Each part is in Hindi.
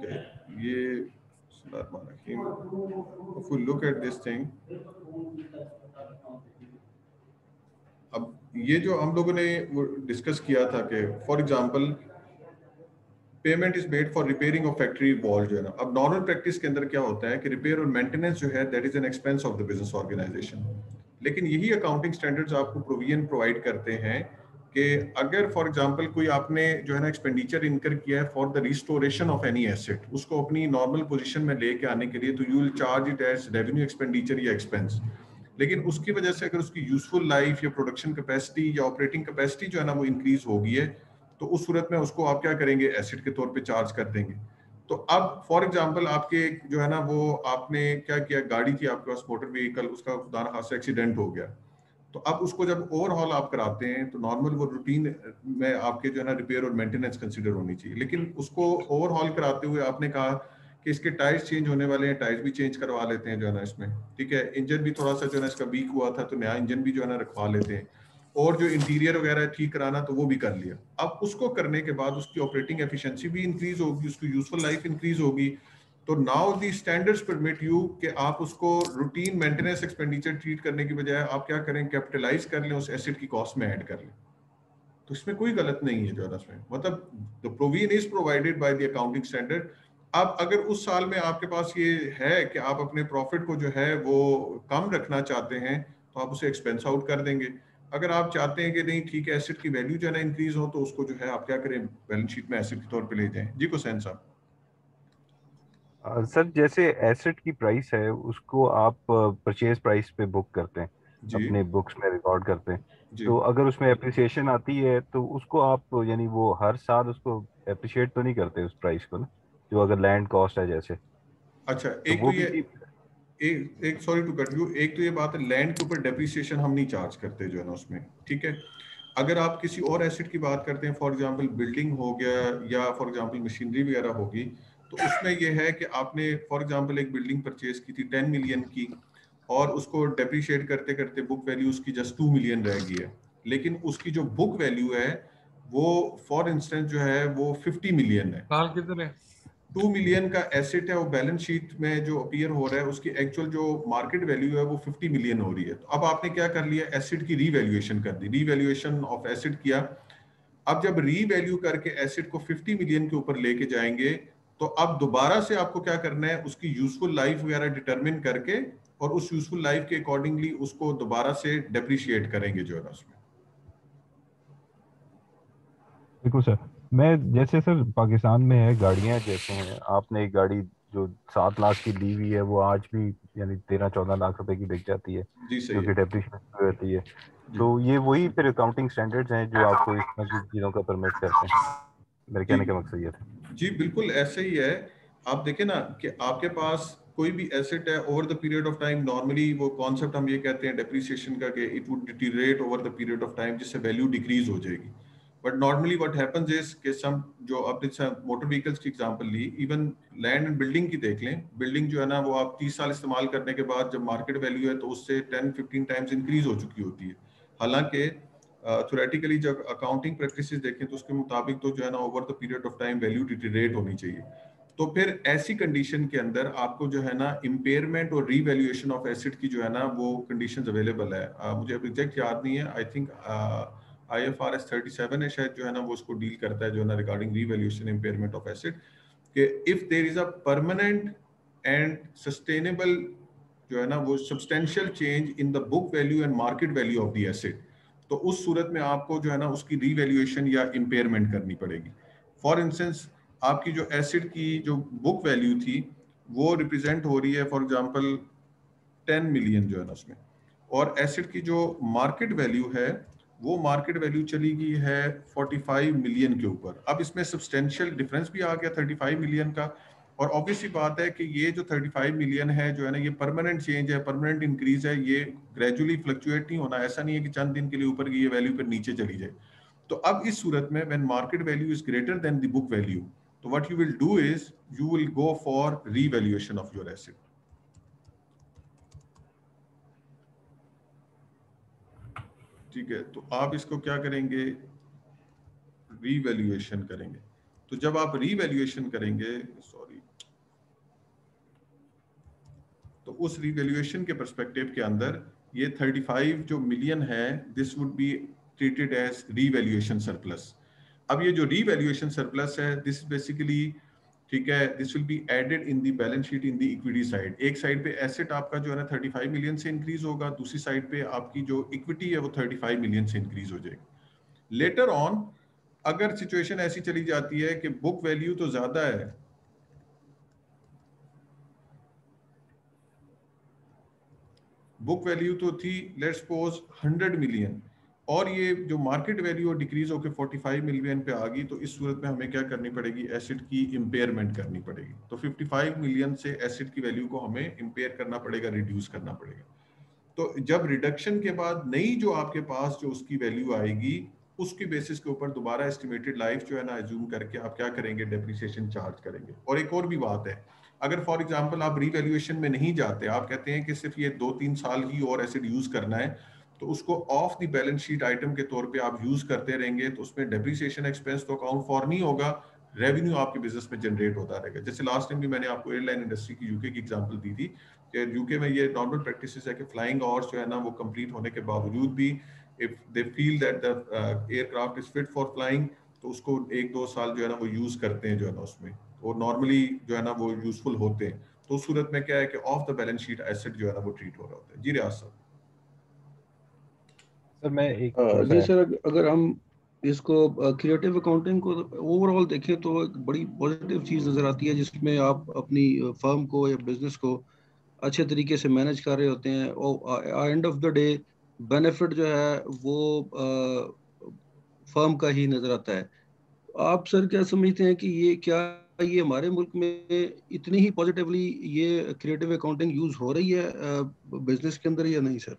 Okay, ये if we look at this thing, अब ये जो हम लोगों ने डिस्कस किया था कि for example payment is made for repairing of factory wall जो है ना, अब नॉर्मल प्रैक्टिस के अंदर क्या होता है कि रिपेयर और मेंटेनेंस जो है that is an expense of the business organisation. लेकिन यही अकाउंटिंग स्टैंडर्ड्स आपको प्रोविजन प्रोवाइड करते हैं कि अगर फॉर एग्जांपल कोई आपने जो है ना एक्सपेंडिचर इनकर किया है for the restoration of any asset, उसको अपनी नॉर्मल पोजीशन में लेके आने के लिए, तो you will charge it as revenue expenditure या एक्सपेंस। लेकिन उसकी वजह से अगर उसकी यूजफुल लाइफ या प्रोडक्शन कैपेसिटी या ऑपरेटिंग कैपेसिटी जो है ना वो इंक्रीज हो गई है, तो उस सूरत में उसको आप क्या करेंगे, एसेट के तौर पे चार्ज कर देंगे। तो अब फॉर एग्जांपल आपके जो है ना वो आपने क्या किया, गाड़ी थी आपके पास मोटर व्हीकल, उसका खुदा न खास्ता एक्सीडेंट हो गया, तो अब उसको जब ओवरहॉल आप कराते हैं तो नॉर्मल वो रूटीन में आपके जो है ना रिपेयर और मेंटेनेंस कंसीडर होनी चाहिए। लेकिन उसको ओवरहॉल कराते हुए आपने कहा कि इसके टायर्स चेंज होने वाले हैं, टायर्स भी चेंज करवा लेते हैं जो है ना इसमें, ठीक है, इंजन भी थोड़ा सा जो है ना इसका वीक हुआ था तो नया इंजन भी जो है ना रखवा लेते हैं, और जो इंटीरियर वगैरह ठीक कराना तो वो भी कर लिया। अब उसको करने के बाद उसकी ऑपरेटिंग एफिशिएंसी भी इंक्रीज होगी, उसकी यूजफुल लाइफ इंक्रीज होगी। तो now the standards permit you कि आप उसको रूटीन मेंटेनेंस एक्सपेंडिचर ट्रीट करने की बजाय आप क्या करें, कैपिटलाइज कर लें, उस एसेट की कॉस्ट में ऐड कर लें। तो इसमें कोई गलत नहीं है जो है इसमें, मतलब the provision is provided by the accounting standard. अब अगर उस साल में आपके पास ये है कि आप अपने प्रॉफिट को जो है वो कम रखना चाहते हैं, तो आप उसे एक्सपेंस आउट कर देंगे। अगर आप चाहते हैं कि नहीं ठीक है एसेट की वैल्यू जो है ना इंक्रीज हो, तो उसको जो है आप क्या करें, बैलेंस शीट में एसेट के तौर पे ले जाएं। जी हुसैन साहब। सर जैसे एसेट की प्राइस है उसको आप परचेज प्राइस पे बुक करते हैं, जी अपने बुक्स में रिकॉर्ड करते हैं। जी। तो अगर उसमें एप्रिसिएशन आती है तो उसको आप यानी वो हर साल उसको एप्रिशिएट तो नहीं करते उस प्राइस को ना, जो अगर लैंड कॉस्ट है जैसे, अच्छा, तो एक तो वो भी। ये एक सॉरी टू कट यू, एक तो ये बात है लैंड के ऊपर डेप्रिसिएशन हम नहीं चार्ज करते जो है ना उसमें, ठीक है। अगर आप किसी और एसेट की बात करते हैं, फॉर एग्जांपल बिल्डिंग हो गया या फॉर एग्जांपल मशीनरी वगैरह होगी, तो उसमें ये है कि आपने फॉर एग्जांपल एक बिल्डिंग परचेज की थी 10 मिलियन की, और उसको डेप्रिशिएट करते करते बुक वैल्यू उसकी जस्ट 2 मिलियन रह गई है, लेकिन उसकी जो बुक वैल्यू है वो फॉर इंस्टेंस जो है वो 50 मिलियन है। साल कितने? 2 मिलियन का एसेट है, वो बैलेंस शीट में जो अपीयर हो रहा है उसकी एक्चुअल जो मार्केट वैल्यू है वो 50 मिलियन हो रही है। तो अब आपने क्या कर लिया, एसेट की रीवैल्यूएशन कर दी, रीवैल्यूएशन ऑफ एसेट किया। अब जब रीवैल्यू करके एसेट को 50 मिलियन के ऊपर लेके जाएंगे, तो अब दोबारा से आपको क्या करना है, उसकी यूजफुल लाइफ वगैरह डिटरमिन करके और उस यूजफुल लाइफ के अकॉर्डिंगली उसको दोबारा से डेप्रिशिएट करेंगे जो है ना उसमें। देखो सर, मैं जैसे सर पाकिस्तान में है गाड़ियां जैसे हैं, आपने एक गाड़ी जो 7 लाख की ली हुई है वो आज भी यानी 13-14 लाख रुपए की बिक जाती है, जी जो सही कि है। डेप्रिशिएशन रहती है। जी तो ये वही फिर अकाउंटिंग स्टैंडर्ड्स हैं जो आपको इस तरह की चीज़ों का परमिट करते हैं। मेरे जी कहने का मकसद ये था। जी बिल्कुल ऐसे ही है। आप देखें ना कि आपके पास कोई भी एसेट है over the period of time, normally वो कॉन्सेप्ट हम ये कहते हैं डेप्रिसिएशन का कि it would deteriorate over the period of time, जिससे वैल्यू डिक्रीज हो जाएगी। But normally what happens is कि सम जो आपने मोटर व्हीकल्स की एग्जांपल ली, इवन लैंड एंड बिल्डिंग की देख लें, बिल्डिंग जो है ना वो आप 30 साल इस्तेमाल करने के बाद जब मार्केट वैल्यू है तो उससे 10-15 टाइम्स इंक्रीज हो चुकी होती है। हालांकि थ्योरेटिकली जब अकाउंटिंग प्रैक्टिसेस देखें तो उसके मुताबिक तो जो है ना over the period of time value deteriorate होनी चाहिए। तो फिर ऐसी कंडीशन के अंदर आपको जो है ना इम्पेयरमेंट और रीवैल्यूएशन ऑफ एसेट की जो है ना वो कंडीशंस अवेलेबल है। मुझे अब एग्जैक्ट याद नहीं है, आई थिंक IFRS 37 है शायद जो है ना वो उसको डील करता है जो है ना regarding revaluation impairment of asset, कि if there is a permanent and sustainable जो है ना वो substantial change in the book value and market value of the asset, तो उस सूरत में आपको जो है ना उसकी रीवैल्यूएशन या इम्पेयरमेंट करनी पड़ेगी। फॉर इंस्टेंस आपकी जो एसेट की जो बुक वैल्यू थी वो रिप्रेजेंट हो रही है फॉर एग्जांपल 10 मिलियन जो है ना उसमें, और एसेट की जो मार्केट वैल्यू है वो मार्केट वैल्यू चली गई है 45 मिलियन के ऊपर। अब इसमें सब्सटेंशियल डिफरेंस भी आ गया 35 मिलियन का, और ऑब्वियसली बात है कि ये जो 35 मिलियन है जो है ना ये परमानेंट चेंज है, परमानेंट इंक्रीज है, ये ग्रेजुअली फ्लक्चुएट नहीं होना, ऐसा नहीं है कि चंद दिन के लिए ऊपर की ये वैल्यू फिर नीचे चली जाए। तो अब इस सूरत में when market value is greater than the book value, तो what you will do is you will go for revaluation of your asset. ठीक है, तो आप इसको क्या करेंगे, रीवैल्यूएशन करेंगे। तो जब आप रीवैल्यूएशन करेंगे, सॉरी, तो उस रीवैल्यूएशन के पर्सपेक्टिव के अंदर ये 35 जो मिलियन है, this would be treated as revaluation surplus. अब ये जो रीवैल्यूएशन सरप्लस है, दिस बेसिकली, ठीक है, this will be added in the balance sheet in the equity side. एक साइड पे एसेट आपका जो है ना 35 मिलियन से इंक्रीज होगा, दूसरी साइड पे आपकी जो इक्विटी है वो 35 मिलियन से इंक्रीज हो जाएगी। लेटर ऑन अगर सिचुएशन ऐसी चली जाती है कि बुक वैल्यू तो ज्यादा है, बुक वैल्यू तो थी लेट्स सपोज 100 मिलियन, और ये जो मार्केट वैल्यू डिक्रीज होकर 45 मिलियन पे आ गई, तो इस सूरत में हमें क्या करनी पड़ेगी, एसेट की इम्पेयरमेंट करनी पड़ेगी। तो 55 मिलियन से एसेट की वैल्यू को हमें इम्पेयर करना पड़ेगा, रिड्यूस करना पड़ेगा। तो जब रिडक्शन के बाद नई जो आपके पास जो उसकी वैल्यू आएगी, उसकी बेसिस के ऊपर दोबारा एस्टिमेटेड लाइफ जो है ना एज्यूम करके आप क्या करेंगे, डेप्रिसिएशन चार्ज करेंगे। और एक और भी बात है, अगर फॉर एग्जांपल आप रीवैल्यूएशन में नहीं जाते, आप कहते हैं कि सिर्फ ये 2-3 साल ही और एसेट यूज करना है, तो उसको of the balance sheet item के तौर पे आप यूज करते रहेंगे, तो उसमें डेप्रिसिएशन एक्सपेंस तो अकाउंट फॉर नहीं होगा, रेवेन्यू आपके बिजनेस में जनरेट होता रहेगा। जैसे लास्ट टाइम भी मैंने आपको एयरलाइन इंडस्ट्री की यूके की एग्जांपल दी थी कि यूके में ये नॉर्मल प्रैक्टिस है कि फ्लाइंग आवर्स जो है ना वो कंप्लीट होने के बावजूद भी if they feel that the aircraft is fit for flying, तो उसको 1-2 साल जो है ना वो यूज करते हैं जो है ना उसमें, और नॉर्मली जो है ना वो यूजफुल होते हैं। तो उस सूरत में क्या है कि of the balance sheet asset जो है ना वो ट्रीट हो रहा होता है। जी रियाज साहब। सर मैं एक थोड़ा जी सा, सर, अगर हम इसको क्रिएटिव अकाउंटिंग को ओवरऑल देखें तो एक बड़ी पॉजिटिव चीज़ नज़र आती है, जिसमें आप अपनी फर्म को या बिजनेस को अच्छे तरीके से मैनेज कर रहे होते हैं, और end of the day benefit जो है वो फर्म का ही नज़र आता है। आप सर क्या समझते हैं कि ये क्या, ये हमारे मुल्क में इतनी ही पॉजिटिवली ये क्रिएटिव अकाउंटिंग यूज हो रही है बिजनेस के अंदर, या नहीं सर?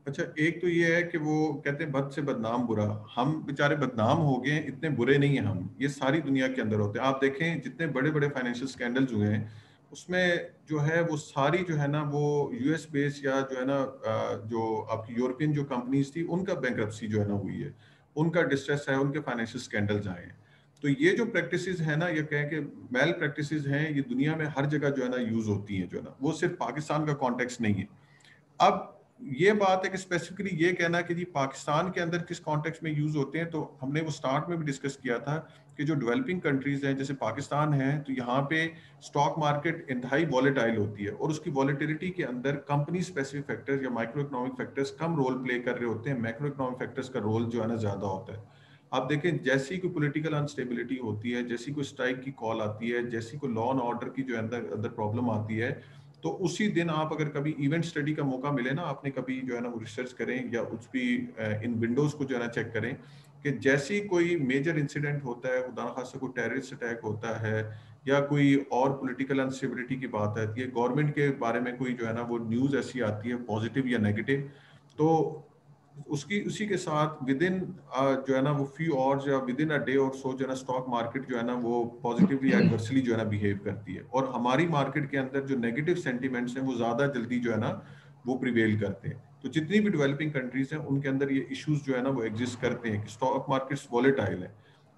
अच्छा, एक तो ये है कि वो कहते हैं बद से बदनाम बुरा, हम बेचारे बदनाम हो गए, इतने बुरे नहीं हैं हम, ये सारी दुनिया के अंदर होते हैं। आप देखें जितने बड़े बड़े फाइनेंशियल स्कैंडल्स हुए हैं, उसमें जो है वो सारी जो है ना वो यूएस बेस या जो है ना जो आपकी यूरोपियन जो कंपनीज थी उनका बैंक्रप्सी जो है ना हुई है, उनका डिस्ट्रेस है, उनके फाइनेंशियल स्कैंडल्स आए हैं। तो ये जो प्रैक्टिसेस है ना, ये कहें कि मेल प्रैक्टिसेस हैं, ये दुनिया में हर जगह जो है ना यूज होती हैं जो है ना, वो सिर्फ पाकिस्तान का कॉन्टेक्स्ट नहीं है। अब ये बात है कि स्पेसिफिकली ये कहना कि जी पाकिस्तान के अंदर किस कॉन्टेक्स्ट में यूज होते हैं, तो हमने वो स्टार्ट में भी डिस्कस किया था कि जो डेवलपिंग कंट्रीज हैं जैसे पाकिस्तान है, तो यहाँ पे स्टॉक मार्केट इंतहाई वॉलेटाइल होती है, और उसकी वॉलेटिलिटी के अंदर कंपनी स्पेसिफिक फैक्टर्स या माइक्रो इकोनॉमिक फैक्टर्स कम रोल प्ले कर रहे होते हैं, मैक्रो इकोनॉमिक फैक्टर्स का रोल जो है ना ज्यादा होता है। आप देखें जैसी कोई पॉलिटिकल अनस्टेबिलिटी होती है, जैसी कोई स्ट्राइक की कॉल आती है, जैसी कोई लॉ एंड ऑर्डर की जो अंदर अंदर प्रॉब्लम आती है, तो उसी दिन आप अगर कभी इवेंट स्टडी का मौका मिले ना, आपने कभी जो है ना वो रिसर्च करें या उस भी इन विंडोज को जो है ना चेक करें कि जैसी कोई मेजर इंसिडेंट होता है, खुदा खासा कोई टेररिस्ट अटैक होता है या कोई और पॉलिटिकल अनस्टेबिलिटी की बात आती है, गवर्नमेंट के बारे में कोई जो है ना वो न्यूज़ ऐसी आती है पॉजिटिव या नेगेटिव, तो उसकी उसी के साथ विद इन जो है ना वो फ्यू आवर्स या विद इन अ डे और सो जो है ना स्टॉक मार्केट जो है ना वो पॉजिटिवली एडवर्सली जो है ना बिहेव करती है, और हमारी मार्केट के अंदर जो नेगेटिव सेंटिमेंट्स हैं वो ज्यादा जल्दी जो है ना वो प्रिवेल करते हैं। तो जितनी भी डेवलपिंग कंट्रीज हैं उनके अंदर ये इश्यूज जो है ना वो एग्जिस्ट करते हैं कि स्टॉक मार्केट्स वॉलेटाइल है।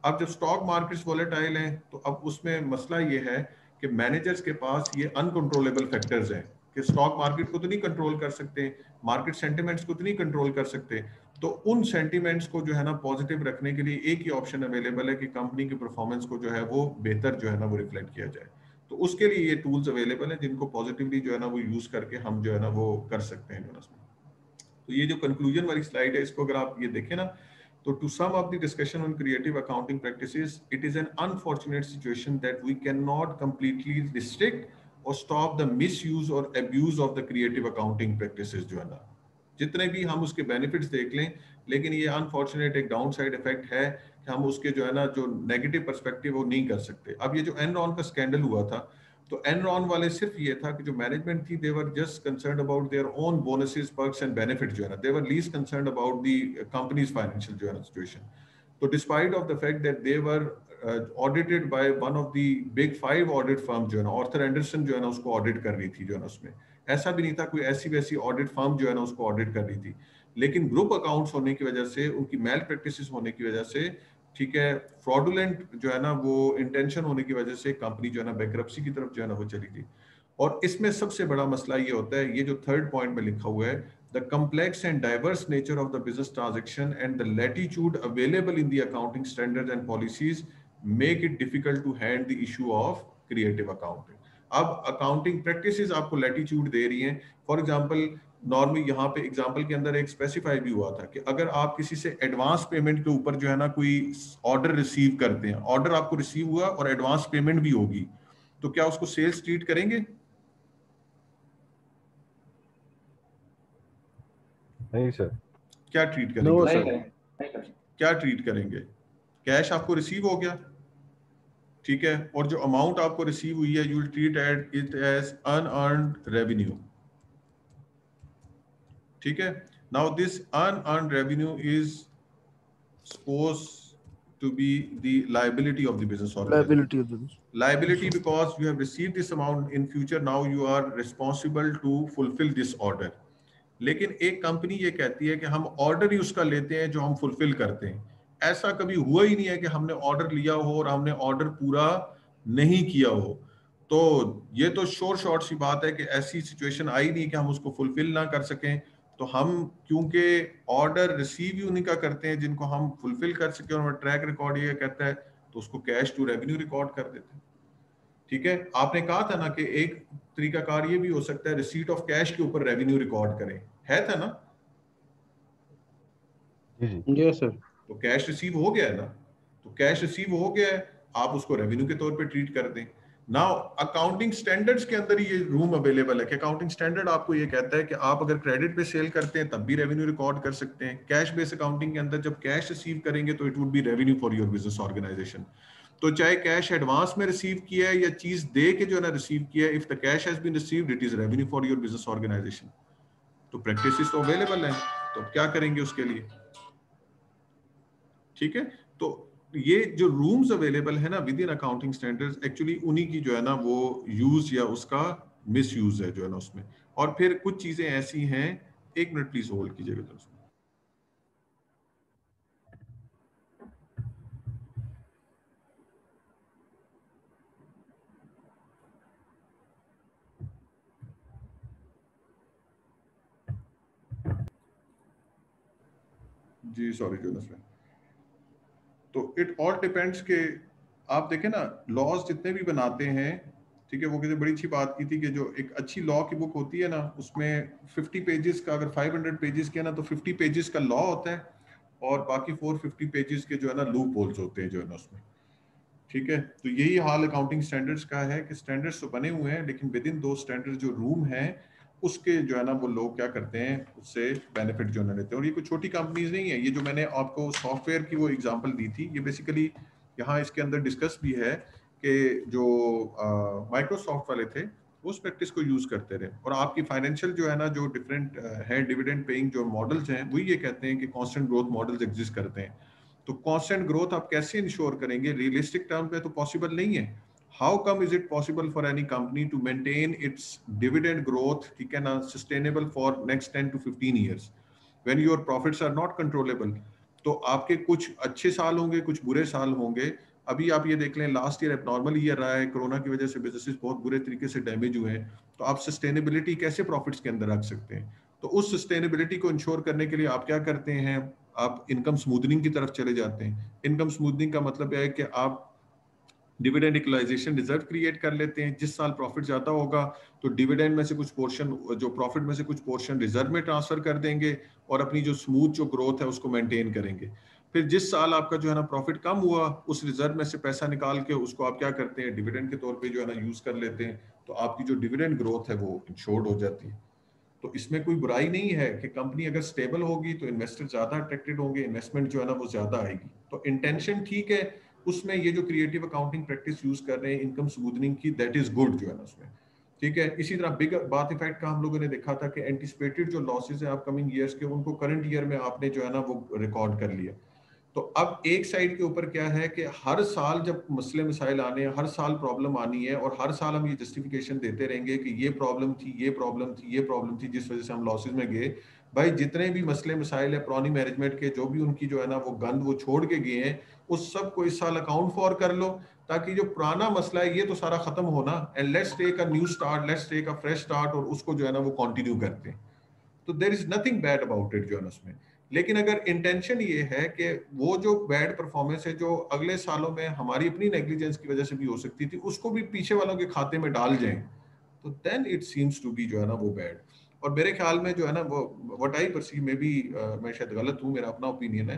अब जब स्टॉक मार्केट्स वॉलेटाइल हैं तो अब उसमें मसला ये है कि मैनेजर्स के पास ये अनकंट्रोलेबल फैक्टर्स हैं कि स्टॉक मार्केट को तो नहीं कंट्रोल कर सकते, मार्केट सेंटिमेंट्स को तो नहीं कंट्रोल कर सकते, तो उन सेंटिमेंट्स को जो है ना पॉजिटिव रखने के लिए एक ही ऑप्शन अवेलेबल है कि कंपनी की परफॉर्मेंस को जो है वो बेहतर जो है ना वो रिफ्लेक्ट किया जाए। तो उसके लिए ये टूल्स अवेलेबल हैं जिनको पॉजिटिवली जो है ना वो यूज करके हम जो है ना वो कर सकते हैं जो है। तो ये जो कंक्लूजन वाली स्लाइड है, इसको अगर आप ये देखें ना, तो to sum up the discussion on creative accounting practices, it is an unfortunate situation that we can not completely restrict और स्टॉप द मिसयूज और abuse of the creative accounting practices जो है ना, जितने भी हम उसके बेनिफिट्स देख लें, लेकिन ये अनफॉर्चुनेट एक डाउन साइड इफेक्ट है कि हम उसके जो है ना जो नेगेटिव पर्सपेक्टिव वो नहीं कर सकते। अब ये जो एनरॉन का स्कैंडल हुआ था, तो एनरॉन वाले सिर्फ ये था कि जो मैनेजमेंट थी, they were just concerned about their own bonuses, perks and benefit जो है ना, they were least concerned about the company's financial जो है ना सिचुएशन। तो despite of the fact that they were audited by one of the big 5 audit firm जो है ना, ऑर्थर एंडरसन जो है ना उसको ऑडिट कर रही थी जो है ना, उसमें ऐसा भी नहीं था कोई ऐसी वैसी ऑडिट फर्म जो है ना उसको ऑडिट कर रही थी, लेकिन ग्रुप अकाउंट्स होने की वजह से, उनकी मेल प्रैक्टिसेस होने की वजह से ठीक है, फ्रॉडुलेंट जो है ना वो इंटेंशन होने की वजह से कंपनी जो है ना बैंकरप्सी की तरफ जो है ना वो चली गई। और इसमें सबसे बड़ा मसला ये होता है, ये जो थर्ड पॉइंट में लिखा हुआ है, the complex and diverse nature of the business transaction and the latitude available in the accounting standards and policies make it difficult to hand the issue of creative accounting. अब अकाउंटिंग प्रैक्टिसेस आपको लैटिट्यूड दे रही हैं। फॉर एग्जांपल, नॉर्मली यहाँ पे एग्जांपल के अंदर एक स्पेसिफाई भी हुआ था कि अगर आप किसी से एडवांस पेमेंट के ऊपर जो है ना कोई ऑर्डर रिसीव करते हैं, ऑर्डर आपको रिसीव हुआ और एडवांस पेमेंट भी होगी, तो क्या उसको सेल्स ट्रीट करेंगे? नहीं सर। क्या ट्रीट करेंगे? नो उसको सर। क्या ट्रीट करेंगे? कैश आपको रिसीव हो गया, ठीक है, और जो अमाउंट आपको रिसीव हुई है, you will treat it as unearned revenue, ठीक है। Now this unearned revenue is supposed to be the liability of the business organization. Liability of business. Liability because you have received this amount in future, now you are responsible to fulfill this order. लेकिन एक कंपनी ये कहती है कि हम ऑर्डर ही उसका लेते हैं जो हम फुलफिल करते हैं। ऐसा कभी हुआ ही नहीं है कि हमने ऑर्डर लिया हो और हमने ऑर्डर पूरा नहीं किया हो। तो ये तो शोर शॉर्ट सी बात है कि ऐसी सिचुएशन आई नहीं कि हम उसको फुलफिल ना कर सकें। तो हम क्योंकि ऑर्डर रिसीव ही उन्हीं का करते हैं जिनको हम फुलफिल कर सके, और ट्रैक रिकॉर्ड ये कहता है, तो उसको कैश टू रेवेन्यू रिकॉर्ड कर देते हैं, ठीक है। आपने कहा था ना कि एक तरीकाकार ये भी हो सकता है रिसीट ऑफ कैश के ऊपर रेवेन्यू रिकॉर्ड करें, है था ना? जी जी यस सर। तो कैश रिसीव हो गया है ना, तो कैश रिसीव हो गया है, आप उसको रेवेन्यू के तौर पे ट्रीट कर दें। नाउ अकाउंटिंग स्टैंडर्ड्स के अंदर ये रूम अवेलेबल है कि अकाउंटिंग स्टैंडर्ड आपको ये कहता है कि आप अगर क्रेडिट पे सेल करते हैं तब भी रेवेन्यू रिकॉर्ड कर सकते हैं। कैश बेस अकाउंटिंग के अंदर जब कैश रिसीव करेंगे तो it would be revenue for your business organisation. तो चाहे कैश एडवांस में रिसीव किया है या चीज दे के जो है ना रिसीव किया है, if the cash has been received it is revenue for your business organisation. तो प्रैक्टिसेस तो अवेलेबल हैं, तो क्या करेंगे उसके लिए, ठीक है। तो ये जो रूम्स अवेलेबल है ना with in accounting standards, actually उन्हीं की जो है ना वो यूज या उसका मिस यूज है जो है ना उसमें। और फिर कुछ चीजें ऐसी हैं, एक मिनट प्लीज होल्ड कीजिएगा दोस्तों। जी सॉरी जोनस भाई। तो इट ऑल डिपेंड्स के आप देखें ना, लॉज जितने भी बनाते हैं, ठीक है, वो किसी बड़ी अच्छी बात की थी कि जो एक अच्छी लॉ की बुक होती है ना, उसमें 50 पेजेस का, अगर 500 पेजेस के ना, तो 50 पेजेस का लॉ होता है और बाकी 450 पेजेस के जो है ना लूप होल्स होते हैं जो है ना उसमें, ठीक है। तो यही हाल अकाउंटिंग स्टैंडर्ड्स का है कि स्टैंडर्ड्स तो बने हुए हैं, लेकिन विद इन दो स्टैंडर्ड जो रूम है उसके जो है ना वो लोग क्या करते हैं, उससे बेनिफिट जो है ना लेते हैं। और ये कोई छोटी कंपनीज नहीं है, ये जो मैंने आपको सॉफ्टवेयर की वो एग्जांपल दी थी, ये बेसिकली यहाँ इसके अंदर डिस्कस भी है कि जो माइक्रोसॉफ्ट वाले थे उस प्रैक्टिस को यूज करते रहे। और आपकी फाइनेंशियल जो है ना जो डिफरेंट है डिविडेंड पेइंग जो मॉडल्स हैं, वही ये कहते हैं कि कांस्टेंट ग्रोथ मॉडल्स एग्जिस्ट करते हैं। तो कांस्टेंट ग्रोथ आप कैसे इंश्योर करेंगे? रियलिस्टिक टर्म पे तो पॉसिबल नहीं है। How come is it possible for any company to maintain its dividend growth, ठीक है ना, sustainable for next 10 to 15 years when your profits are not controllable? तो आपके कुछ अच्छे साल होंगे, कुछ बुरे साल होंगे। अभी आप ये देख लें, लास्ट ईयर एबनॉर्मल ईयर रहा है, कोरोना की वजह से बिजनेसेस बहुत बुरे तरीके से डैमेज हुए हैं। तो आप सस्टेनेबिलिटी कैसे प्रॉफिट्स के अंदर रख सकते हैं? तो उस सस्टेनेबिलिटी को इंश्योर करने के लिए आप क्या करते हैं, आप इनकम स्मूथनिंग की तरफ चले जाते हैं। इनकम स्मूथनिंग का मतलब है कि आप डिविडेंड इक्वलाइजेशन रिजर्व क्रिएट कर लेते हैं। जिस साल प्रॉफिट ज्यादा होगा तो डिविडेंड में से कुछ पोर्शन, जो प्रॉफिट में से कुछ पोर्शन रिजर्व में ट्रांसफर कर देंगे और अपनी जो स्मूथ जो ग्रोथ है उसको मेंटेन करेंगे। फिर जिस साल आपका जो है ना प्रॉफिट कम हुआ, उस रिजर्व में से पैसा निकाल के उसको आप क्या करते हैं, डिविडेंड के तौर पे जो है ना यूज कर लेते हैं। तो आपकी जो डिविडेंड ग्रोथ है वो इंश्योर्ड हो जाती है। तो इसमें कोई बुराई नहीं है कि कंपनी अगर स्टेबल होगी तो इन्वेस्टर ज्यादा अट्रैक्टेड होंगे, इन्वेस्टमेंट जो है ना वो ज्यादा आएगी। तो इंटेंशन ठीक है, उसमें ये जो क्रिएटिव अकाउंटिंग प्रैक्टिस यूज कर रहे हैं इनकम स्मूथनिंग की, दैट इज गुड जो है ना उसमें, ठीक है। इसी तरह बिग बात इफेक्ट का हम लोगों ने देखा था कि एंटिसिपेटेड जो लॉसेस है अपकमिंग ईयर्स के, उनको करंट ईयर में आपने जो है ना वो रिकॉर्ड कर लिया। तो अब एक साइड के ऊपर क्या है कि हर साल जब मसले मसाइल आने हैं, हर साल प्रॉब्लम आनी है, और हर साल हम ये जस्टिफिकेशन देते रहेंगे कि ये प्रॉब्लम थी, ये प्रॉब्लम थी, ये प्रॉब्लम थी जिस वजह से हम लॉसेज में गए। भाई जितने भी मसले मसाइल है पुरानी मैनेजमेंट के, जो भी उनकी जो है ना वो गंद वो छोड़ के गए हैं, उस सब को इस साल अकाउंट फॉर कर लो, ताकि जो पुराना मसला है ये तो सारा खत्म होना, and let's take a new start, let's take a fresh start, और उसको जो है ना वो कंटिन्यू करते हैं। तो there is nothing bad about it जो है ना उसमें। लेकिन अगर इंटेंशन ये है कि वो जो बैड परफॉर्मेंस है जो अगले सालों में हमारी अपनी नेग्लिजेंस की वजह से भी हो सकती थी, उसको भी पीछे वालों के खाते में डाल जाएं, तो then it seems to be जो है ना वो बैड। और मेरे ख्याल में जो है ना वो what I perceive, may be मैं शायद गलत हूँ, मेरा अपना ओपिनियन है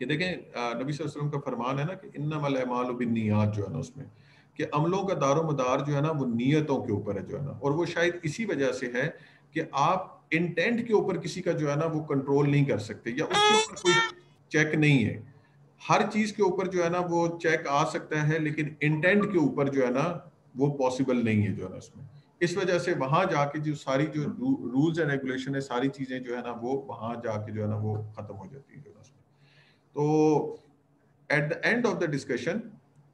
कि देखें नबी सल्लल्लाहु अलैहि वसल्लम का फरमान है ना कि इन्नमल अमालु बिन्नियात, जो है ना उसमें कि अमलों का दारो मदार जो है ना वो नीयतों के ऊपर है जो है ना, और वो शायद इसी वजह से है कि आप इंटेंट के ऊपर किसी का जो है ना वो कंट्रोल नहीं कर सकते, या उसके ऊपर कोई चेक नहीं है। हर चीज के ऊपर जो है ना वो चेक आ सकता है, लेकिन इंटेंट के ऊपर जो है ना वो पॉसिबल नहीं है जो है ना उसमें। इस वजह से वहां जाके जो सारी जो रूल्स एंड रेगुलेशन है, सारी चीजें जो है ना वो वहां जाके जो है ना वो खत्म हो जाती है जो है ना उसमें। तो at the end of the discussion,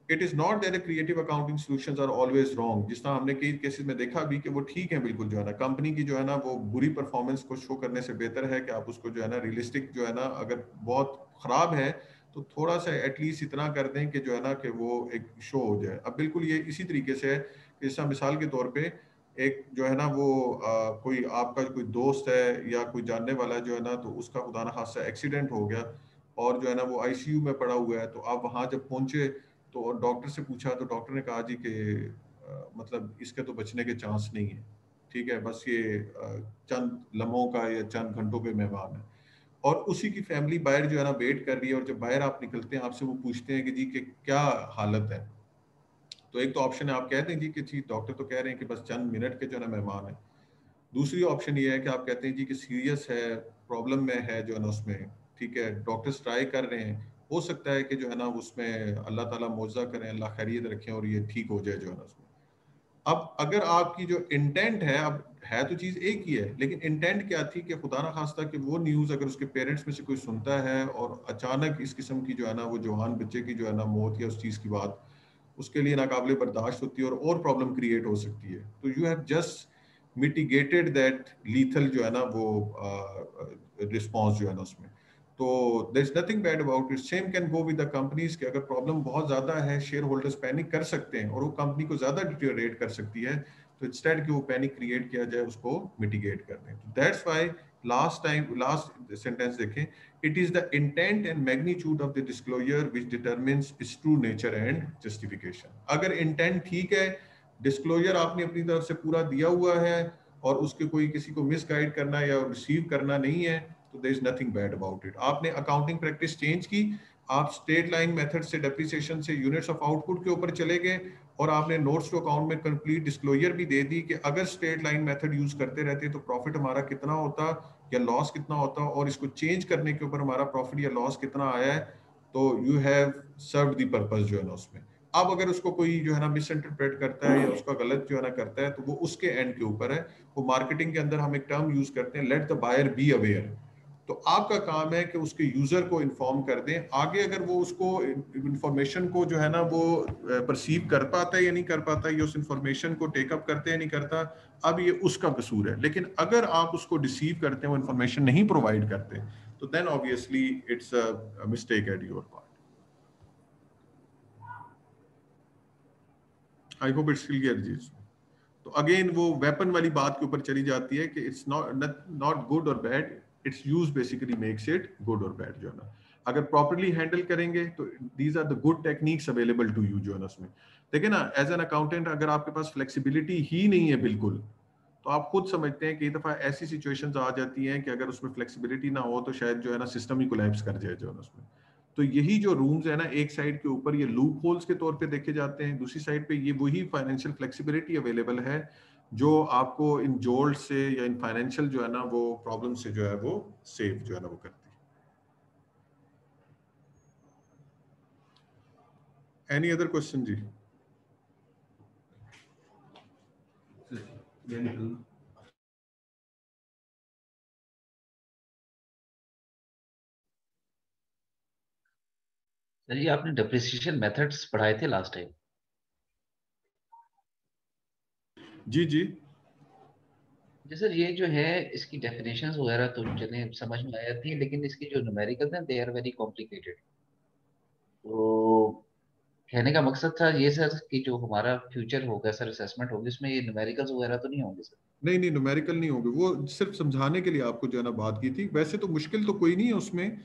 it is not that the creative accounting solutions are always wrong, जिस तरह हमने कई केसेस में देखा भी कि वो ठीक है बिल्कुल जो है ना, कंपनी की जो है ना वो बुरी परफॉर्मेंस को शो करने से बेहतर है कि आप उसको जो है ना रियलिस्टिक जो है ना, अगर बहुत खराब है तो थोड़ा सा एटलीस्ट इतना कर दें कि जो है ना कि वो एक शो हो जाए। अब बिल्कुल ये इसी तरीके से है कि जैसा मिसाल के तौर पे एक जो है ना वो कोई आपका कोई दोस्त है या कोई जानने वाला जो है ना, तो उसका खुदा ना खास्ता एक्सीडेंट हो गया और जो है ना वो आईसीयू में पड़ा हुआ है, तो आप वहाँ जब पहुंचे तो डॉक्टर से पूछा तो डॉक्टर ने कहा जी कि मतलब इसके तो बचने के चांस नहीं है, ठीक है, बस ये चंद लम्हों का या चंद घंटों के मेहमान है। और उसी की फैमिली बाहर जो है ना वेट कर रही है, और जब बाहर आप निकलते हैं आपसे वो पूछते हैं कि जी कि क्या हालत है। तो एक तो ऑप्शन है आप कहते हैं जी कि जी डॉक्टर तो कह रहे हैं कि बस चंद मिनट के जो है ना मेहमान है। दूसरी ऑप्शन ये है कि आप कहते हैं जी कि सीरियस है, प्रॉब्लम में है जो है ना उसमें, ठीक है, डॉक्टर्स ट्राई कर रहे हैं, हो सकता है कि जो है ना उसमें अल्लाह ताला मौजा करें, अल्लाह खैरियत रखें और ये ठीक हो जाए जो है ना उसमें। अब अगर आपकी जो इंटेंट है, अब है तो चीज एक ही है, लेकिन इंटेंट क्या थी कि खुदा ना खास्ता कि वो न्यूज अगर उसके पेरेंट्स में से कोई सुनता है और अचानक इस किस्म की जो है ना वो जवान बच्चे की जो है ना मौत या उस चीज की बात उसके लिए नाकाबिले बर्दाश्त होती है और प्रॉब्लम क्रिएट हो सकती है, तो you have just mitigated that lethal जो है ना वो रिस्पॉन्स जो है ना उसमें। तो there is nothing bad about it. Same can go with the companies कि अगर प्रॉब्लम बहुत ज्यादा है, शेयर होल्डर्स पैनिक कर सकते हैं और वो कंपनी को ज्यादा डिटेरियोरेट कर सकती है, तो इंस्टेड कि वो पैनिक क्रिएट किया जाए उसको मिटिगेट कर दें। तो दैट्स व्हाई लास्ट सेंटेंस देखें, it is the intent and magnitude of the disclosure which determines its true nature and justification। अगर इंटेंट ठीक है, डिस्क्लोजर आपने अपनी तरफ से पूरा दिया हुआ है और उसके कोई किसी को मिसगाइड करना या रिसीव करना नहीं है, तो there is nothing bad about it. आपने अकाउंटिंग प्रैक्टिस चेंज की, आप स्ट्रेट लाइन मेथड से डेप्रिसिएशन से यूनिट्स ऑफ आउटपुट के ऊपर चले गए, और आपने नोट्स टू अकाउंट में कंप्लीट डिस्क्लोजर भी दे दी कि अगर स्ट्रेट लाइन मेथड यूज करते रहते तो प्रॉफिट हमारा कितना होता या लॉस कितना होता, और इसको चेंज करने के ऊपर हमारा प्रॉफिट या लॉस कितना आया है, तो you have serve the purpose जो है ना उसमें। अब अगर उसको कोई जो है ना मिस इंटरप्रेट करता है या उसका गलत जो है ना करता है, तो वो उसके एंड के ऊपर है। वो मार्केटिंग के अंदर हम एक टर्म यूज करते हैं, let the buyer be aware. तो आपका काम है कि उसके यूजर को इन्फॉर्म कर दें आगे, अगर वो उसको इंफॉर्मेशन को जो है ना वो परसीव कर पाता है या नहीं कर पाता, या उस इंफॉर्मेशन को टेकअप करते हैं नहीं करता, अब ये उसका कसूर है। लेकिन अगर आप उसको डिसीव करते हैं, वो इन्फॉर्मेशन नहीं प्रोवाइड करते, तो then obviously it's a mistake at your part. I hope it's clear जी। तो अगेन वो वेपन वाली बात के ऊपर चली जाती है कि इट्स नॉट गुड और bad, it's use basically makes it good और बैड जो है ना। अगर प्रॉपरली हैंडल करेंगे तो these are the good techniques available to you जो है ना उसमें। देखिए ना, एज एन अकाउंटेंट अगर आपके पास फ्लेक्सिबिलिटी ही नहीं है बिल्कुल, तो आप खुद समझते हैं कई दफा ऐसी सिचुएशंस आ जाती हैं कि अगर उसमें फ्लेक्सिबिलिटी ना हो तो शायद जो है ना सिस्टम ही कोलैप्स कर जाए जो है ना उसमें। तो यही जो रूम्स है ना, एक साइड के ऊपर ये लूप होल्स के तौर पे देखे जाते हैं, दूसरी साइड पे ये वही फाइनेंशियल फ्लेक्सिबिलिटी अवेलेबल है जो आपको इन जोल्ट से या इन फाइनेंशियल जो है ना वो प्रॉब्लम से जो है वो सेफ जो है ना वो करती है। एनी अदर क्वेश्चन जी? सर जी आपने डेप्रिसिएशन मेथड्स पढ़ाए थे लास्ट टाइम। जी जी जी सर, ये जो है इसकी डेफिनेशंस वगैरह तो चले समझ में आ जाती है, लेकिन इसकी जो न्यूमेरिकल्स हैं दे आर वेरी कॉम्प्लिकेटेड। तो कहने का मकसद था ये सर कि जो हमारा फ्यूचर होगा सर, असेसमेंट होगी, उसमें ये न्यूमेरिकल्स वगैरह तो नहीं होंगे सर? नहीं नहीं, न्यूमेरिकल नहीं होंगे, वो सिर्फ समझाने के लिए आपको जो है ना बात की थी। वैसे तो मुश्किल तो कोई नहीं है उसमें।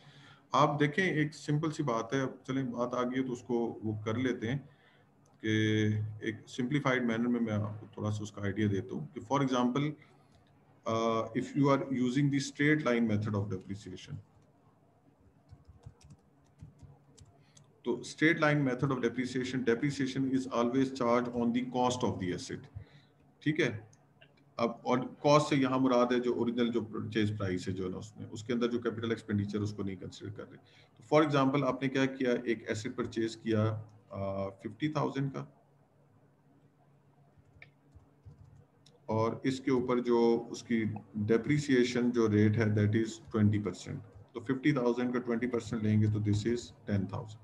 आप देखें, एक सिंपल सी बात है। अब चलें, बात आ गई है तो उसको वो कर लेते हैं कि एक सिंप्लीफाइड मैनर में मैं आपको थोड़ा सा उसका आइडिया देता हूँ कि for example if you are using the straight line method of depreciation, तो straight line method of depreciation, depreciation is always charge on the cost of the asset. ठीक है। अब और कॉस्ट से यहाँ मुराद है जो ओरिजिनल जो परचेज प्राइस है जो है ना, उसमें उसके अंदर जो कैपिटल एक्सपेंडिचर उसको नहीं कंसिडर कर रहे। तो फॉर एग्जांपल आपने क्या किया, एक एसेट परचेज किया 50,000 का, और इसके ऊपर जो उसकी डेप्रिसिएशन जो रेट है दैट इज 20%। तो 50,000 का 20% लेंगे तो this is 10,000।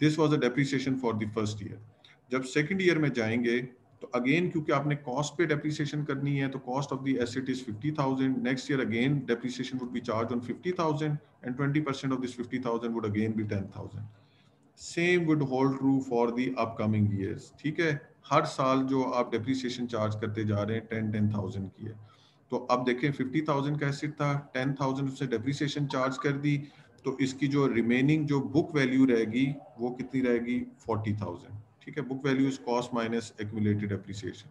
This was a depreciation for the first year. जब सेकंड ईयर में जाएंगे तो अगेन क्योंकि आपने कॉस्ट पे डेप्रिसिएशन करनी है, तो cost of the asset is 50,000। Next year again depreciation would be charge on 50,000 and 20% of this 50,000 would again be 10,000। Same would hold true for the upcoming years. ठीक है। हर साल जो आप डेप्रिसिएशन चार्ज करते जा रहे हैं 10,000 की है। तो अब देखें 50,000 का एसेट था, 10,000 उससे डेप्रिसिएशन चार्ज कर दी, तो इसकी जो रिमेनिंग जो बुक वैल्यू रहेगी वो कितनी रहेगी, 40,000। ठीक है। Book value is cost minus accumulated depreciation,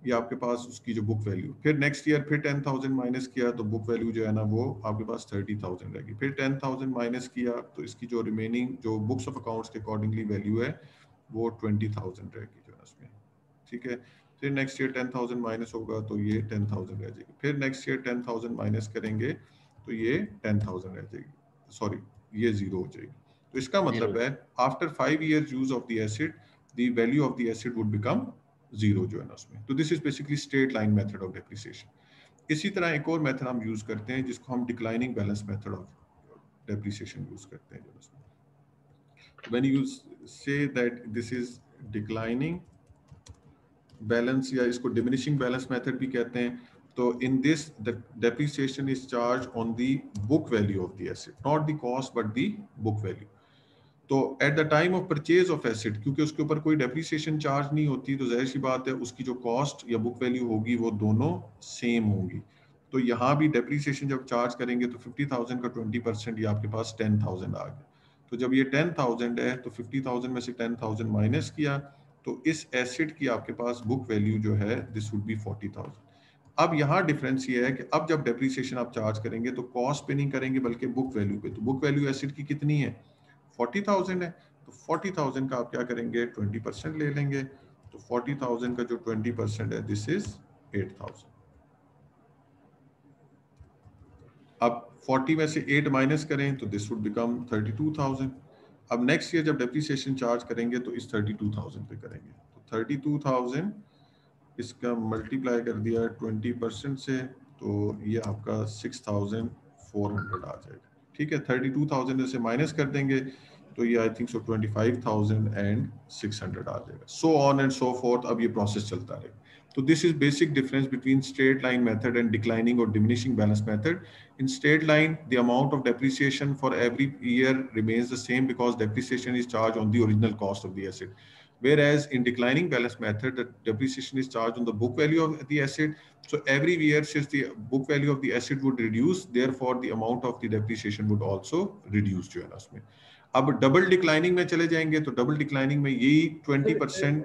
ये आपके पास उसकी जो बुक वैल्यू। फिर नेक्स्ट ईयर फिर 10,000 माइनस किया तो बुक वैल्यू जो है ना वो आपके पास 30,000 रहेगी। फिर 10,000 माइनस किया तो इसकी जो रिमेनिंग जो बुक्स ऑफ अकाउंट्स के अकॉर्डिंगली वैल्यू है वो 20,000 रहेगी जो है उसमें। ठीक है। फिर नेक्स्ट ईयर 10,000 माइनस होगा तो ये 10,000 रह जाएगी। फिर नेक्स्ट ईयर 10,000 माइनस करेंगे तो ये 10,000 रह जाएगी, सॉरी ये जीरो हो जाएगी। तो इसका जीरो। मतलब है after 5 years use of the acid the value of the acid would become zero जो है ना उसमें। तो this is basically straight line method of depreciation. इसी तरह एक और मेथड हम यूज करते हैं जिसको हम declining balance method of depreciation use करते हैं जो उसमें। When you say that this is declining balance या इसको डिमिनिशिंग बैलेंस मेथड भी कहते हैं, तो in this the depreciation is charge on the book value of the asset, not the cost but the book value. तो at the time of purchase of asset क्योंकि उसके ऊपर कोई डेप्रिसिएशन चार्ज नहीं होती, तो जाहिर सी बात है उसकी जो कॉस्ट या बुक वैल्यू होगी वो दोनों सेम होंगी। तो यहाँ भी डेप्रिसिएशन जब चार्ज करेंगे तो 50,000 का 20% ये आपके पास 10,000 आ गया। तो जब ये 10,000 है तो 50,000 में से 10,000 माइनस किया तो इस एसेट की आपके पास बुक वैल्यू जो है दिस वुड बी 40,000। अब यहाँ डिफरेंस ये है कि अब जब डेप्रिसिएशन आप चार्ज करेंगे तो कॉस्ट पे नहीं करेंगे बल्कि बुक वैल्यू पे। तो बुक वैल्यू एसेट की कितनी है, 40,000 है। तो 40,000 का आप क्या करेंगे, 20% ले लेंगे। तो 40,000 का जो 20% है दिस इज 8,000। अब 40 में से 8 माइनस करें तो दिस वुड बिकम 32,000। अब नेक्स्ट ईयर जब डेप्रिसिएशन चार्ज करेंगे तो इस 32,000 पे करेंगे। तो 32,000 इसका मल्टीप्लाई कर दिया 20% से तो ये आपका 6,400 आ जाएगा। ठीक है। 32,000 से माइनस कर देंगे तो ये आई थिंक सो 25,600 आ जाएगा। So on and so forth. अब ये प्रोसेस चलता रहेगा। तो this is basic difference between straight line method and declining और diminishing balance method. In straight line, the amount of depreciation for every year remains the same because depreciation is charged on the original cost of the asset. Whereas in declining balance method, the depreciation is charged on the book value of the asset. So every year, since the book value of the asset would reduce, therefore the amount of the depreciation would also reduce जो है ना उसमें। अब डबल डिक्लाइनिंग में चले जाएंगे तो डबल डिक्लाइनिंग में यही 20%।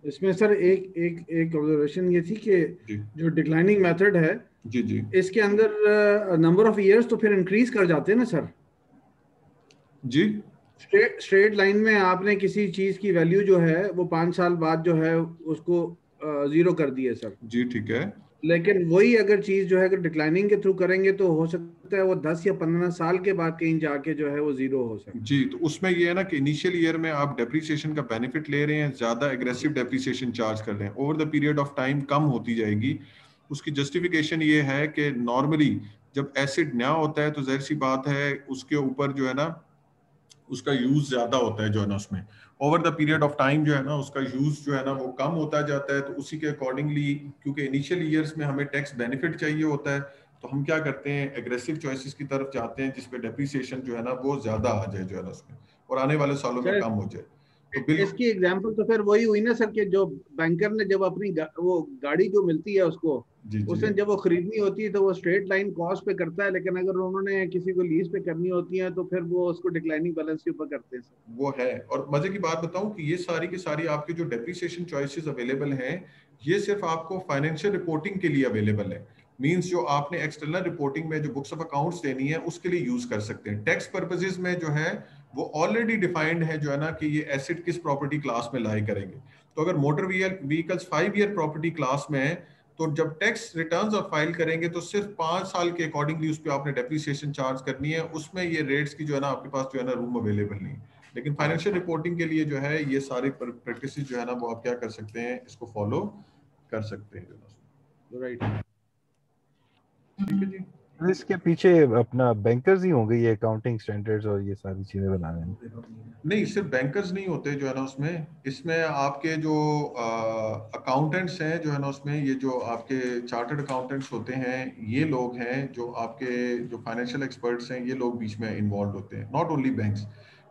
इसमें सर एक एक एक ऑब्जर्वेशन ये थी कि जो डिक्लाइनिंग मेथड है जी जी इसके अंदर नंबर ऑफ इयर्स तो फिर इंक्रीज कर जाते हैं ना सर जी। स्ट्रेट लाइन में आपने किसी चीज की वैल्यू जो है वो 5 साल बाद जो है उसको जीरो कर दी है सर जी ठीक है। लेकिन वही अगर चीज जो है अगर डिक्लाइनिंग के थ्रू करेंगे तो हो सकता है वो 10 या 15 साल के बाद कहीं जाके जो है वो जीरो हो सकता है। जी। तो उसमें ये है ना कि इनिशियल ईयर में आप डेप्रिसिएशन का बेनिफिट ले रहे हैं, ज्यादा एग्रेसिव डेप्रिसिएशन चार्ज कर रहे हैं, over the period of time कम होती जाएगी। उसकी जस्टिफिकेशन ये है कि नॉर्मली जब एसिड नया होता है तो जाहिर सी बात है उसके ऊपर जो है ना उसका यूज ज्यादा होता है जो है ना उसमें, over the period of time जो है ना उसका यूज जो है ना वो कम होता जाता है। तो उसी के अकॉर्डिंगली, क्योंकि इनिशियल ईयर्स में हमें टैक्स बेनिफिट चाहिए होता है, तो हम क्या करते हैं, एग्रेसिव चॉइसेस की तरफ जाते हैं जिसपे डेप्रिसिएशन जो है ना वो ज्यादा आ जाए जो है ना उसमें, और आने वाले सालों में सर कम हो जाए। तो बिल्कुल इसकी एग्जांपल तो फिर वही हुई ना सर, कि जो बैंकर ने जब अपनी वो गाड़ी जो मिलती है उसको, जी जी उसने जब वो खरीदनी होती है तो वो स्ट्रेट लाइन कॉस्ट पे करता है, लेकिन अगर उन्होंने किसी को लीज पे करनी होती है तो फिर वो उसको डिक्लाइनिंग बैलेंस के ऊपर करते हैं सर। वो है। और मजे की बात बताऊं कि ये सारी की सारी आपके जो डेप्रिसिएशन चॉइसेस अवेलेबल हैं, ये सिर्फ आपको फाइनेंशियल रिपोर्टिंग के लिए अवेलेबल है। मींस जो आपने एक्सटर्नल रिपोर्टिंग में जो बुक्स ऑफ अकाउंट्स देनी है उसके लिए यूज कर सकते हैं। टैक्स पर्पसेस में जो है वो ऑलरेडी डिफाइंड है जो है ना कि ये एसेट किस प्रॉपर्टी क्लास में लाई करेंगे। तो अगर motor vehicles 5 year property class में है, तो जब टैक्स रिटर्न्स और फाइल करेंगे तो सिर्फ 5 साल के अकॉर्डिंगली उस पर आपने डेप्रिसिएशन चार्ज करनी है। उसमें ये रेट्स की जो है ना आपके पास जो है ना रूम अवेलेबल नहीं। लेकिन फाइनेंशियल रिपोर्टिंग के लिए जो है ये सारी प्रैक्टिस जो है ना वो आप क्या कर सकते हैं, इसको फॉलो कर सकते हैं। राइट। ठीक है जी। तो इसके पीछे अपना बैंकर्स ही होंगे ये अकाउंटिंग स्टैंडर्ड्स और ये सारी चीजें बनाने में? नहीं, सिर्फ बैंकर्स नहीं होते जो है ना उसमें, इसमें आपके जो अकाउंटेंट्स हैं जो है ना उसमें, ये जो आपके चार्टर्ड अकाउंटेंट्स होते हैं, ये लोग हैं जो आपके जो फाइनेंशियल एक्सपर्ट्स हैं, ये लोग बीच में इन्वॉल्व होते हैं, नॉट ओनली बैंक्स।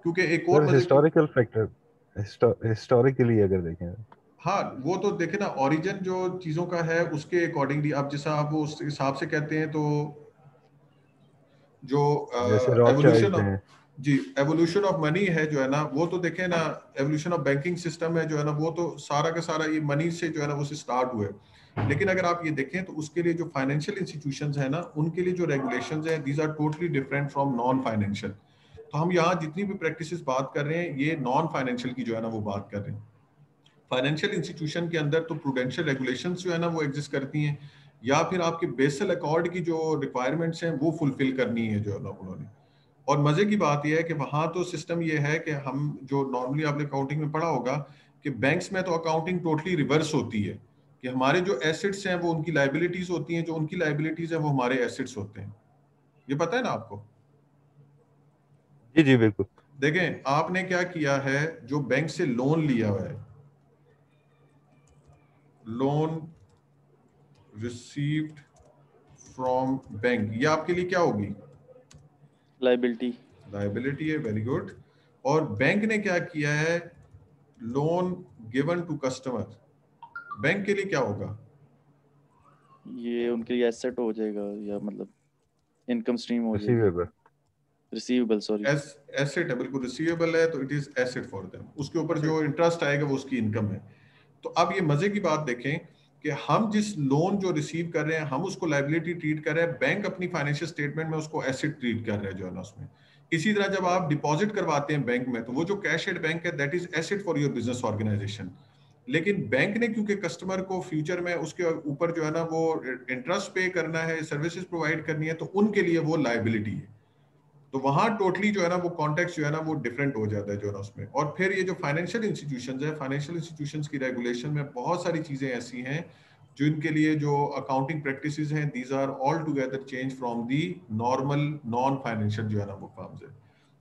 क्योंकि एक और सर मजे की, हिस्टोरिकल फैक्टर, हिस्टोरिकली अगर देखें हाँ वो तो देखे ना, ओरिजिन जो चीजों का है उसके अकॉर्डिंगली आप जैसा आप वो उस हिसाब से कहते हैं, तो जो जैसे एवोल्यूशन रॉथशाइल्ड्स ऑफ, हैं। जी एवोल्यूशन ऑफ मनी है जो है ना, वो तो देखें ना, एवोल्यूशन ऑफ बैंकिंग सिस्टम है जो है ना, वो तो सारा का सारा ये मनी से जो है ना उससे स्टार्ट हुआ है। लेकिन अगर आप ये देखें तो उसके लिए जो फाइनेंशियल इंस्टीट्यूशंस है ना, उनके लिए जो रेगुलेशंस हैं, these are totally different from non financial. तो हम यहाँ जितनी भी प्रैक्टिसेस बात कर रहे हैं, ये नॉन फाइनेंशियल की जो है ना वो बात कर रहे हैं। फाइनेंशियल इंस्टीट्यूशन के अंदर तो प्रूडेंशियल रेगुलेशंस जो है ना वो एग्जिस्ट करती हैं, या फिर आपके बेसल अकॉर्ड की जो रिक्वायरमेंट्स हैं वो फुलफिल करनी है जो है ना उन्होंने। और मजे की बात यह है कि वहां तो सिस्टम ये है कि हम जो नॉर्मली आपने अकाउंटिंग में पढ़ा होगा कि बैंक्स में तो अकाउंटिंग टोटली रिवर्स होती है, कि हमारे जो एसेट्स हैं वो उनकी लाइबिलिटीज होती हैं, जो उनकी लाइबिलिटीज हैं वो हमारे एसेट्स होते हैं। ये पता है ना आपको? जी जी बिल्कुल। देखें आपने क्या किया है, जो बैंक से लोन लिया हुआ है, लोन रिसीव्ड फ्रॉम बैंक, ये आपके लिए क्या होगी? लाइबिलिटी। लाइबिलिटी है, वेरी गुड। और बैंक ने क्या किया है, loan given to customer, bank के लिए क्या होगा? ये उनके लिए एसेट हो जाएगा, या मतलब इनकम स्ट्रीम हो जाएगी। रिसीवेबल। Receivable, sorry. एसेट है, बिल्कुल रिसीवेबल है, तो it is asset for them. उसके ऊपर Asset। जो इंटरेस्ट आएगा वो उसकी इनकम है। तो अब ये मजे की बात देखें कि हम जिस लोन जो रिसीव कर रहे हैं हम उसको लाइबिलिटी ट्रीट कर रहे हैं, बैंक अपनी फाइनेंशियल स्टेटमेंट में उसको एसेट ट्रीट कर रहे हैं जो है ना उसमें। इसी तरह जब आप डिपॉजिट करवाते हैं बैंक में, तो वो जो कैश एट बैंक है that is asset for your business organisation. लेकिन बैंक ने क्योंकि कस्टमर को फ्यूचर में उसके ऊपर जो है ना वो इंटरेस्ट पे करना है, सर्विसेज प्रोवाइड करनी है, तो उनके लिए वो लाइबिलिटी है। तो वहां टोटली जो है ना वो कॉन्टेक्स्ट जो है ना वो डिफरेंट हो जाता है जो है ना उसमें। और फिर ये जो फाइनेंशियल इंस्टीट्यूशंस है, फाइनेंशियल इंस्टीट्यूशंस की रेगुलेशन में बहुत सारी चीजें ऐसी हैं जो इनके लिए जो अकाउंटिंग प्रैक्टिसेस हैं, these are all together change from the normal non financial जो है ना वो फर्म्स है।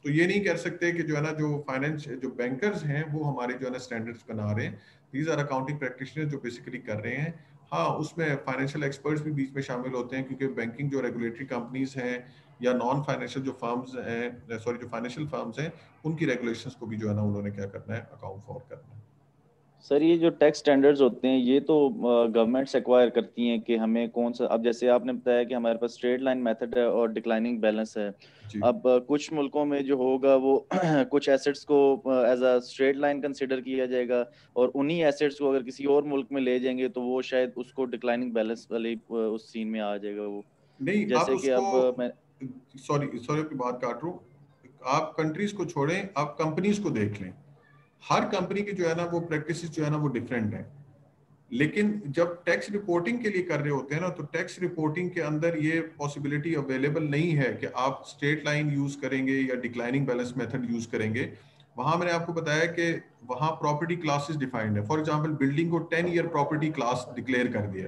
तो ये नहीं कह सकते कि जो है ना जो फाइनेंस जो बैंकर्स हैं वो हमारे जो है ना स्टैंडर्ड्स बना रहे हैं, दीज आर अकाउंटिंग प्रैक्टिशनर्स जो बेसिकली कर रहे हैं। हाँ, उसमें फाइनेंशियल एक्सपर्ट्स भी बीच में शामिल होते हैं, क्योंकि बैंकिंग जो रेगुलेटरी कंपनीज हैं या नॉन फाइनेंशियल जो फर्म्स हैं, सॉरी जो फाइनेंशियल फर्म्स हैं, उनकी रेगुलेशंस को भी जो है ना उन्होंने क्या करना है, अकाउंट फॉर करना है। सर ये जो टैक्स स्टैंडर्ड्स होते हैं ये तो गवर्नमेंट्स एक्वायर करती हैं कि हमें कौन सा, अब जैसे आपने बताया कि हमारे पास स्ट्रेट लाइन मेथड है और डिक्लाइनिंग बैलेंस है। जी अब कुछ मुल्कों में जो होगा वो कुछ एसेट्स को as a straight line consider किया जाएगा, और उन्हीं एसेट्स को अगर किसी और मुल्क में ले जाएंगे तो वो शायद उसको डिक्लाइनिंग बैलेंस वाले उस सीन में आ जाएगा वो। नहीं, आप जैसे कि उसको, अब मैं सॉरी सॉरी आपकी बात काट रहा हूँ, आप कंट्रीज को छोड़ें, आप कंपनीज को देख लें। हर कंपनी की जो है ना वो प्रैक्टिस जो है ना वो डिफरेंट है। लेकिन जब टैक्स रिपोर्टिंग के लिए कर रहे होते हैं ना, तो टैक्स रिपोर्टिंग के अंदर ये पॉसिबिलिटी अवेलेबल नहीं है कि आप स्ट्रेट लाइन यूज करेंगे या डिक्लाइनिंग बैलेंस मेथड यूज करेंगे। वहां मैंने आपको बताया कि वहां प्रॉपर्टी क्लासेस डिफाइंड है। फॉर एग्जांपल बिल्डिंग को 10 ईयर प्रॉपर्टी क्लास डिक्लेयर कर दिया,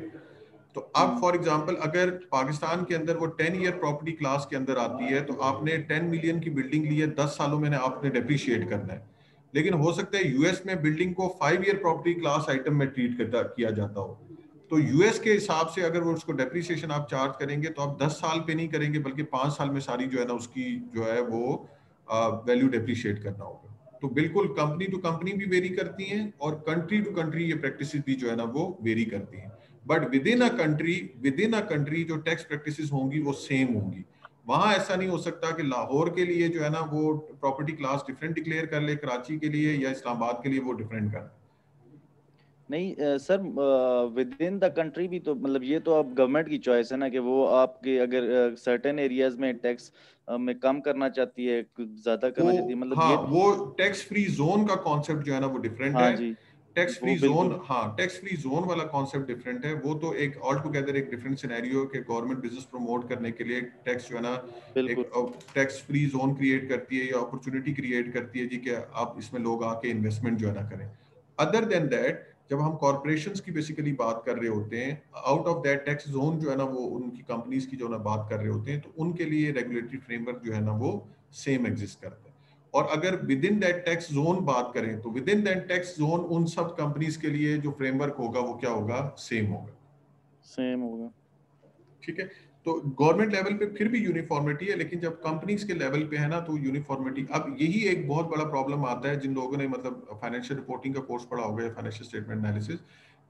तो अब फॉर एग्जांपल अगर पाकिस्तान के अंदर वो 10 ईयर प्रॉपर्टी क्लास के अंदर आती है, तो आपने 10 मिलियन की बिल्डिंग ली है, 10 सालों में आपने डेप्रिशिएट करना है। लेकिन हो सकता है यूएस में बिल्डिंग को 5 ईयर प्रॉपर्टी क्लास आइटम में ट्रीट किया जाता हो, तो यूएस के हिसाब से अगर वो उसको डेप्रिसिएशन आप चार्ज करेंगे तो आप 10 साल पे नहीं करेंगे, बल्कि 5 साल में सारी जो है ना उसकी जो है वो वैल्यू डेप्रिशिएट करना होगा। तो बिल्कुल कंपनी टू कंपनी भी वेरी करती हैं और कंट्री टू कंट्री ये प्रैक्टिसेस भी जो है ना वो वेरी करती हैं। But with in a country जो टैक्स प्रैक्टिसेस होंगी वो सेम होंगी। वहां ऐसा नहीं हो सकता कि लाहौर के लिए जो है ना वो प्रॉपर्टी क्लास डिफरेंट डिक्लेयर कर ले, कराची के लिए या इस्लामाबाद के लिए वो डिफरेंट कर। नहीं sir, with in the country भी तो मतलब ये तो अब गवर्नमेंट की चॉइस है ना कि वो आपके अगर सर्टेन एरियाज में टैक्स में कम करना चाहती है, ज्यादा करना चाहती है, मतलब हाँ, ये वो टैक्स फ्री जोन का कॉन्सेप्ट जो है ना वो डिफरेंट हाँ है। जी टैक्स वो फ्री जोन, बिल्कुल हाँ टैक्स फ्री जोन वाला कॉन्सेप्ट डिफरेंट है। वो तो एक ऑल टुगेदर एक डिफरेंट सिनेरियो के गवर्नमेंट बिजनेस प्रमोट करने के लिए टैक्स जो है ना बिल्कुल एक टैक्स फ्री जोन क्रिएट करती है या अपॉर्चुनिटी क्रिएट करती है जी कि आप इसमें लोग आके इन्वेस्टमेंट जो है ना करें। अदर देन दैट जब हम कॉर्पोरेशंस की बेसिकली बात कर रहे होते हैं, out of that tax zone जो है ना वो उनकी कंपनीज की जो ना बात कर रहे होते हैं, तो उनके लिए रेगुलेटरी फ्रेमवर्क जो है ना वो सेम एग्जिस्ट करता है। और अगर with in that tax zone बात करें तो with in that tax zone उन सब कंपनीज के लिए जो फ्रेमवर्क होगा वो क्या होगा, सेम होगा। सेम होगा। ठीक है, तो गवर्नमेंट लेवल पे फिर भी यूनिफॉर्मिटी है, लेकिन जब कंपनीज के लेवल पे है ना तो यूनिफॉर्मिटी, अब यही एक बहुत बड़ा प्रॉब्लम आता है जिन लोगों ने मतलब फाइनेंशियल रिपोर्टिंग का कोर्स पढ़ा होगा या फाइनेंशियल स्टेटमेंट एनालिसिस,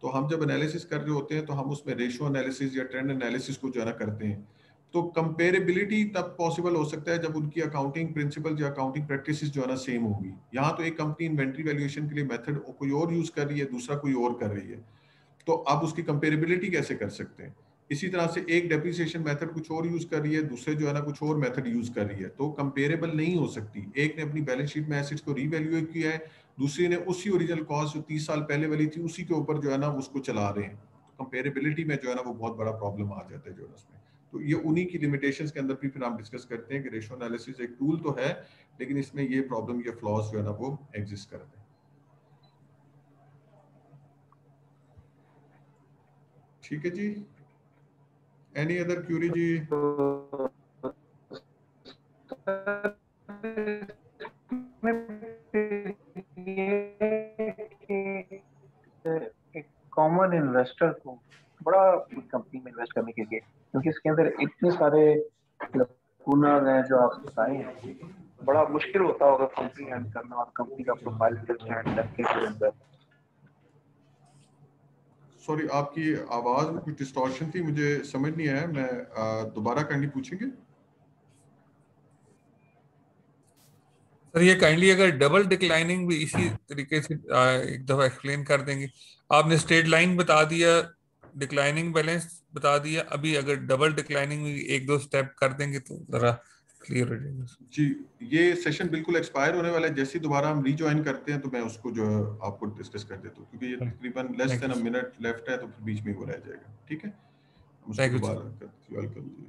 तो हम जब एनालिसिस कर रहे होते हैं तो हम उसमें रेशियो एनालिसिस या ट्रेंड एनालिसिस को जो है ना करते हैं। तो कंपेरेबिलिटी तब पॉसिबल हो सकता है जब उनकी अकाउंटिंग प्रिंसिपल या अकाउंटिंग प्रैक्टिसेस जो है ना सेम होगी। यहाँ तो एक कंपनी इन्वेंट्री वैल्यूएशन के लिए मेथड कोई और यूज कर रही है, दूसरा कोई और कर रही है, तो आप उसकी कंपेरेबिलिटी कैसे कर सकते हैं। इसी तरह से एक डेप्रिसिएशन मेथड कुछ और यूज कर रही है, दूसरे जो है ना कुछ और मेथड यूज कर रही है, तो कंपेरेबल नहीं हो सकती। एक ने अपनी बैलेंस शीट में एसेट्स को रीवैल्यूएट किया है, दूसरी ने उसी ओरिजिनल कॉस्ट जो 30 साल पहले वाली थी उसी के ऊपर जो है ना उसको चला रहे हैं। कंपेरेबिलिटी में जो है ना वो बहुत बड़ा प्रॉब्लम आ जाता है जो है उसमें। तो ये उन्हीं की लिमिटेशंस के अंदर भी फिर हम डिस्कस करते हैं कि रेशियो एनालिसिस एक टूल तो है, लेकिन इसमें ये प्रॉब्लम, ये फ्लॉज जो है ना वो एग्जिस्ट करते हैं। ठीक है जी, एनी अदर क्यूरी जी? एक कॉमन इन्वेस्टर को बड़ा कंपनी में इन्वेस्ट करने के लिए, क्योंकि इसके अंदर इतने सारे लकूनाज हैं जो आप बताए हैं, बड़ा मुश्किल होता होगा कॉम्प्रीहेंड करना और कंपनी का प्रोफाइल स्टैंड करके के अंदर। सॉरी, आपकी आवाज में कुछ डिस्टॉर्शन थी, मुझे समझ नहीं आया, मैं दोबारा काइंडली पूछेंगे। सर ये काइंडली अगर डबल डिक्लाइनिंग भी इसी तरीके से एक दफा एक्सप्लेन कर देंगे। आपने स्ट्रेट लाइन बता दिया, डिक्लाइनिंग बैलेंस बता दिया, अभी अगर डबल डिक्लाइनिंग भी एक दो स्टेप कर देंगे तो जरा क्लियर हो जाएगा जी। ये सेशन बिल्कुल एक्सपायर होने वाला है, जैसे ही दोबारा हम रीजॉइन करते हैं तो मैं उसको जो है आपको डिस्कस कर देता हूँ, क्योंकि ये तकरीबन less than a minute left है, तो फिर बीच में वो रह जाएगा। ठीक है, हम उसको थैंक यू। दोबारा करते हैं। वेलकम जी।